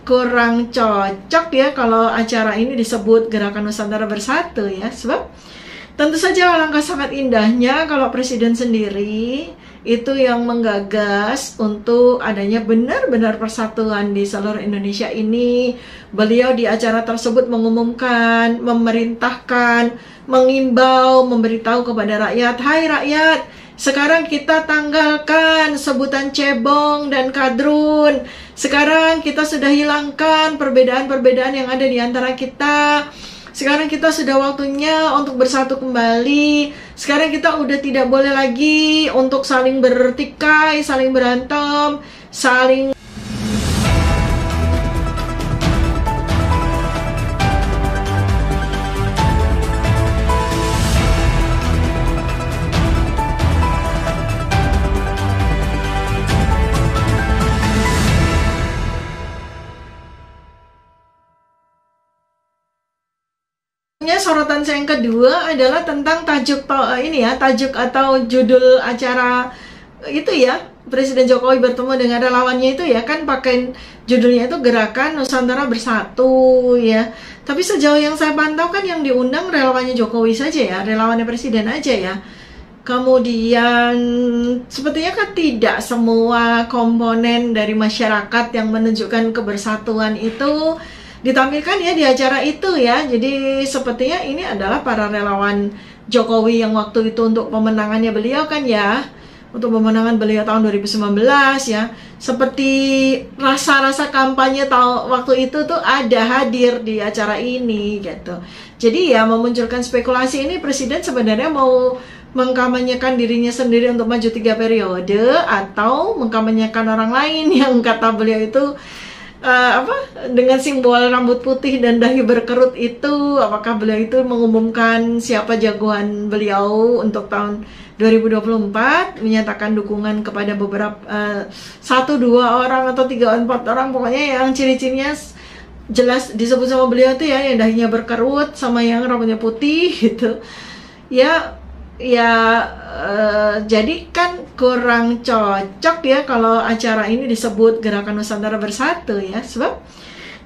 kurang cocok ya kalau acara ini disebut Gerakan Nusantara Bersatu ya. Sebab tentu saja alangkah sangat indahnya kalau Presiden sendiri itu yang menggagas untuk adanya benar-benar persatuan di seluruh Indonesia ini. Beliau di acara tersebut mengumumkan, memerintahkan, mengimbau, memberitahu kepada rakyat, hai rakyat, sekarang kita tanggalkan sebutan cebong dan kadrun. Sekarang kita sudah hilangkan perbedaan-perbedaan yang ada di antara kita. Sekarang kita sudah waktunya untuk bersatu kembali. Sekarang kita udah tidak boleh lagi untuk saling bertikai, saling berantem, saling... Sorotan saya yang kedua adalah tentang tajuk atau judul acara itu ya. Presiden Jokowi bertemu dengan relawannya itu ya, kan pakai judulnya itu Gerakan Nusantara Bersatu ya. Tapi sejauh yang saya pantau kan yang diundang relawannya Jokowi saja ya, relawannya Presiden aja ya. Kemudian sepertinya kan tidak semua komponen dari masyarakat yang menunjukkan kebersatuan itu ditampilkan ya di acara itu ya. Jadi sepertinya ini adalah para relawan Jokowi yang waktu itu untuk pemenangannya beliau kan ya, untuk pemenangan beliau tahun 2019 ya. Seperti rasa-rasa kampanye waktu itu tuh ada hadir di acara ini gitu. Jadi ya memunculkan spekulasi ini Presiden sebenarnya mau mengkampanyekan dirinya sendiri untuk maju 3 periode atau mengkampanyekan orang lain yang kata beliau itu dengan simbol rambut putih dan dahi berkerut itu. Apakah beliau itu mengumumkan siapa jagoan beliau untuk tahun 2024, menyatakan dukungan kepada beberapa 1-2 orang atau 3-4 orang, pokoknya yang ciri-cirinya jelas disebut sama beliau tuh ya, yang dahinya berkerut sama yang rambutnya putih gitu ya. Jadi kan kurang cocok ya kalau acara ini disebut Gerakan Nusantara Bersatu ya. Sebab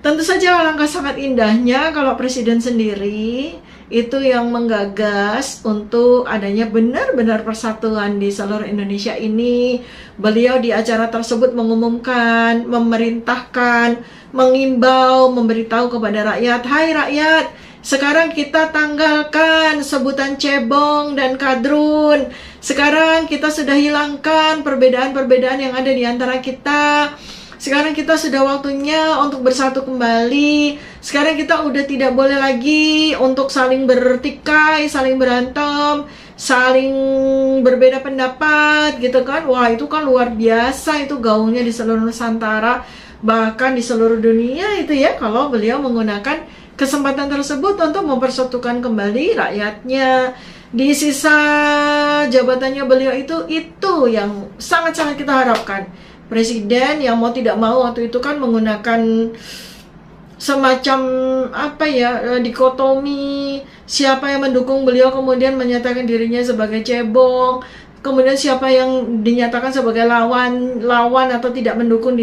tentu saja alangkah sangat indahnya kalau Presiden sendiri itu yang menggagas untuk adanya benar-benar persatuan di seluruh Indonesia ini. Beliau di acara tersebut mengumumkan, memerintahkan, mengimbau, memberitahu kepada rakyat, hai rakyat, sekarang kita tanggalkan sebutan cebong dan kadrun. Sekarang kita sudah hilangkan perbedaan-perbedaan yang ada di antara kita. Sekarang kita sudah waktunya untuk bersatu kembali. Sekarang kita udah tidak boleh lagi untuk saling bertikai, saling berantem, saling berbeda pendapat gitu kan. Wah, itu kan luar biasa itu gaungnya di seluruh Nusantara, bahkan di seluruh dunia itu ya, kalau beliau menggunakan kesempatan tersebut untuk mempersatukan kembali rakyatnya. Di sisa jabatannya beliau itu yang sangat-sangat kita harapkan. Presiden yang mau tidak mau waktu itu kan menggunakan semacam dikotomi, siapa yang mendukung beliau kemudian menyatakan dirinya sebagai cebong, kemudian siapa yang dinyatakan sebagai lawan atau tidak mendukung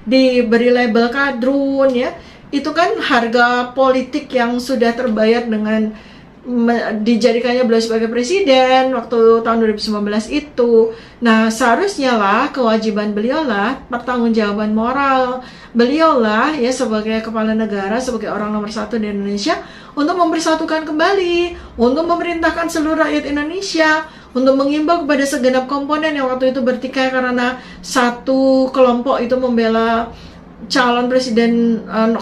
diberi label kadrun ya. Itu kan harga politik yang sudah terbayar dengan dijadikannya beliau sebagai presiden waktu tahun 2019 itu. Nah, seharusnya lah kewajiban beliau lah, pertanggungjawaban moral beliau lah ya sebagai kepala negara, sebagai orang nomor 1 di Indonesia, untuk mempersatukan kembali, untuk memerintahkan seluruh rakyat Indonesia, untuk mengimbau kepada segenap komponen yang waktu itu bertikai karena satu kelompok itu membela calon presiden 01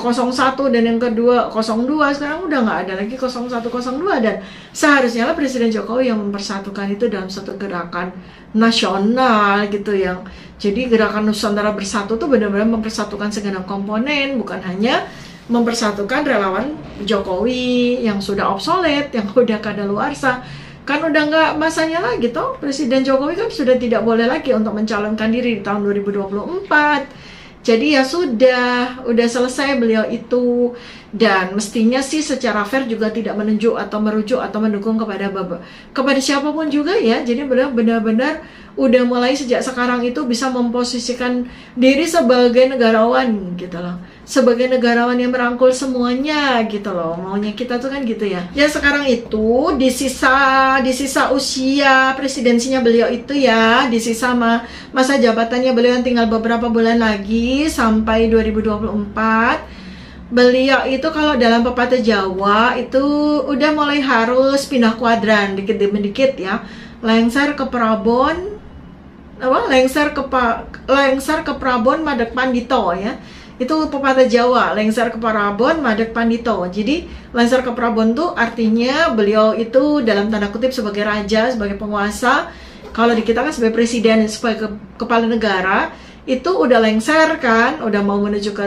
dan yang kedua 02. Sekarang udah nggak ada lagi 01, 02, dan seharusnya lah Presiden Jokowi yang mempersatukan itu dalam satu gerakan nasional gitu, yang jadi Gerakan Nusantara Bersatu tuh benar-benar mempersatukan segenap komponen, bukan hanya mempersatukan relawan Jokowi yang sudah obsolet, yang udah kadaluarsa. Kan udah nggak masanya lagi toh, Presiden Jokowi kan sudah tidak boleh lagi untuk mencalonkan diri di tahun 2024. Jadi ya sudah selesai beliau itu, dan mestinya sih secara fair juga tidak menunjuk atau merujuk atau mendukung kepada siapapun juga ya. Jadi benar-benar udah mulai sejak sekarang itu bisa memposisikan diri sebagai negarawan gitu loh, sebagai negarawan yang merangkul semuanya gitu loh. Maunya kita tuh kan gitu ya. Ya sekarang itu di sisa usia presidensinya beliau itu ya, di sisa masa jabatannya beliau yang tinggal beberapa bulan lagi sampai 2024. Beliau itu kalau dalam pepatah Jawa itu udah mulai harus pindah kuadran dikit demi dikit ya. Lengser ke Prabon, lengser ke Prabon madeg pandito ya. Itu pepatah Jawa, lengser ke Prabon madeg pandito. Jadi lengser ke Prabon tuh artinya beliau itu dalam tanda kutip sebagai raja, sebagai penguasa. Kalau di kita kan sebagai presiden, sebagai kepala negara, itu udah lengser kan, udah mau menuju ke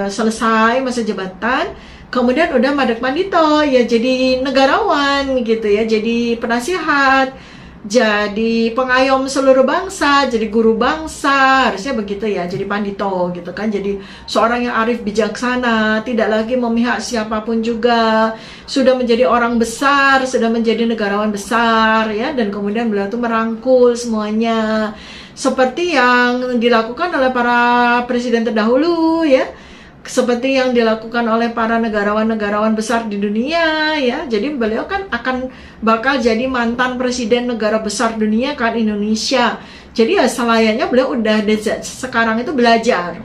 selesai masa jabatan. Kemudian udah madeg pandito ya, jadi negarawan gitu ya, jadi penasihat, jadi pengayom seluruh bangsa, jadi guru bangsa, harusnya begitu ya, jadi pandito gitu kan, jadi seorang yang arif bijaksana, tidak lagi memihak siapapun juga, sudah menjadi orang besar, sudah menjadi negarawan besar ya, dan kemudian beliau tuh merangkul semuanya seperti yang dilakukan oleh para presiden terdahulu ya, seperti yang dilakukan oleh para negarawan-negarawan besar di dunia ya. Jadi beliau kan bakal jadi mantan presiden negara besar dunia kan, Indonesia. Jadi ya selayaknya beliau udah sekarang itu belajar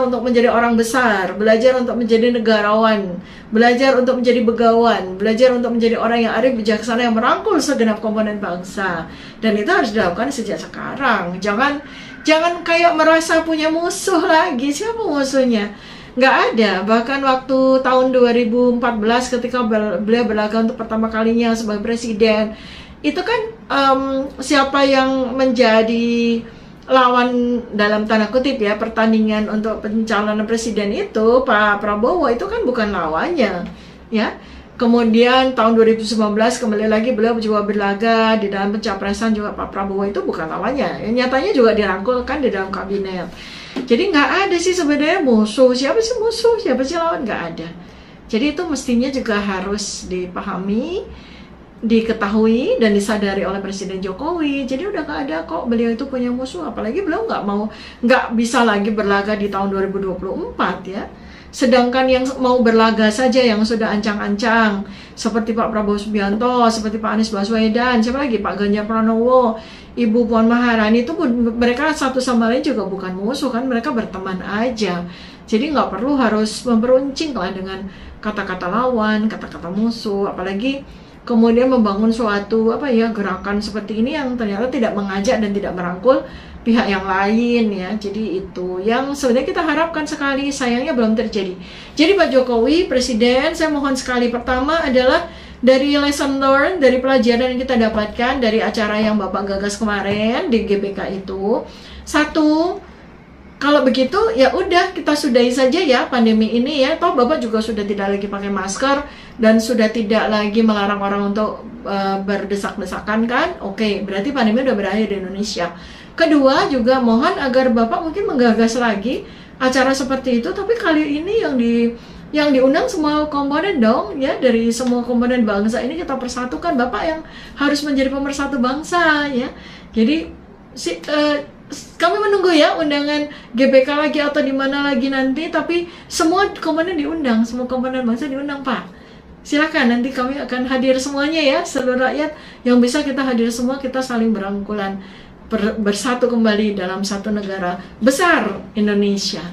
untuk menjadi orang besar, belajar untuk menjadi negarawan, belajar untuk menjadi begawan, belajar untuk menjadi orang yang arif bijaksana yang merangkul segenap komponen bangsa. Dan itu harus dilakukan sejak sekarang. Jangan kayak merasa punya musuh lagi. Siapa musuhnya? Nggak ada. Bahkan waktu tahun 2014 ketika beliau berlaga untuk pertama kalinya sebagai presiden, itu kan siapa yang menjadi lawan dalam tanda kutip ya, pertandingan untuk pencalonan presiden itu Pak Prabowo, itu kan bukan lawannya ya. Kemudian tahun 2019 kembali lagi beliau juga berlaga di dalam pencapresan juga, Pak Prabowo itu bukan lawannya. Nyatanya juga dirangkulkan di dalam kabinet. Jadi nggak ada sih sebenarnya musuh. Siapa sih musuh? Siapa sih lawan? Nggak ada. Jadi itu mestinya juga harus dipahami, diketahui dan disadari oleh Presiden Jokowi. Jadi udah nggak ada kok beliau itu punya musuh. Apalagi beliau nggak bisa lagi berlaga di tahun 2024 ya. Sedangkan yang mau berlaga saja yang sudah ancang-ancang seperti Pak Prabowo Subianto, seperti Pak Anies Baswedan, siapa lagi, Pak Ganjar Pranowo, Ibu Puan Maharani, itu mereka satu sama lain juga bukan musuh kan, mereka berteman aja. Jadi nggak perlu harus memperuncing lah dengan kata-kata lawan, kata-kata musuh, apalagi kemudian membangun suatu gerakan seperti ini yang ternyata tidak mengajak dan tidak merangkul pihak yang lain ya. Jadi itu yang sebenarnya kita harapkan sekali, sayangnya belum terjadi. Jadi Pak Jokowi Presiden, saya mohon sekali, pertama adalah dari lesson learned, dari pelajaran yang kita dapatkan dari acara yang Bapak gagas kemarin di GBK itu, satu, kalau begitu ya udah kita sudahi saja ya pandemi ini ya. Toh Bapak juga sudah tidak lagi pakai masker dan sudah tidak lagi melarang orang untuk berdesak-desakan kan. Oke, berarti pandemi udah berakhir di Indonesia. Kedua juga mohon agar Bapak mungkin menggagas lagi acara seperti itu, tapi kali ini yang diundang semua komponen dong ya, dari semua komponen bangsa ini kita persatukan. Bapak yang harus menjadi pemersatu bangsa ya. Jadi kami menunggu ya undangan GBK lagi atau di mana lagi nanti, tapi semua komponen diundang, semua komponen bangsa diundang Pak. Silakan, nanti kami akan hadir semuanya ya, seluruh rakyat yang bisa kita hadir semua, kita saling berangkulan bersatu kembali dalam satu negara besar, Indonesia.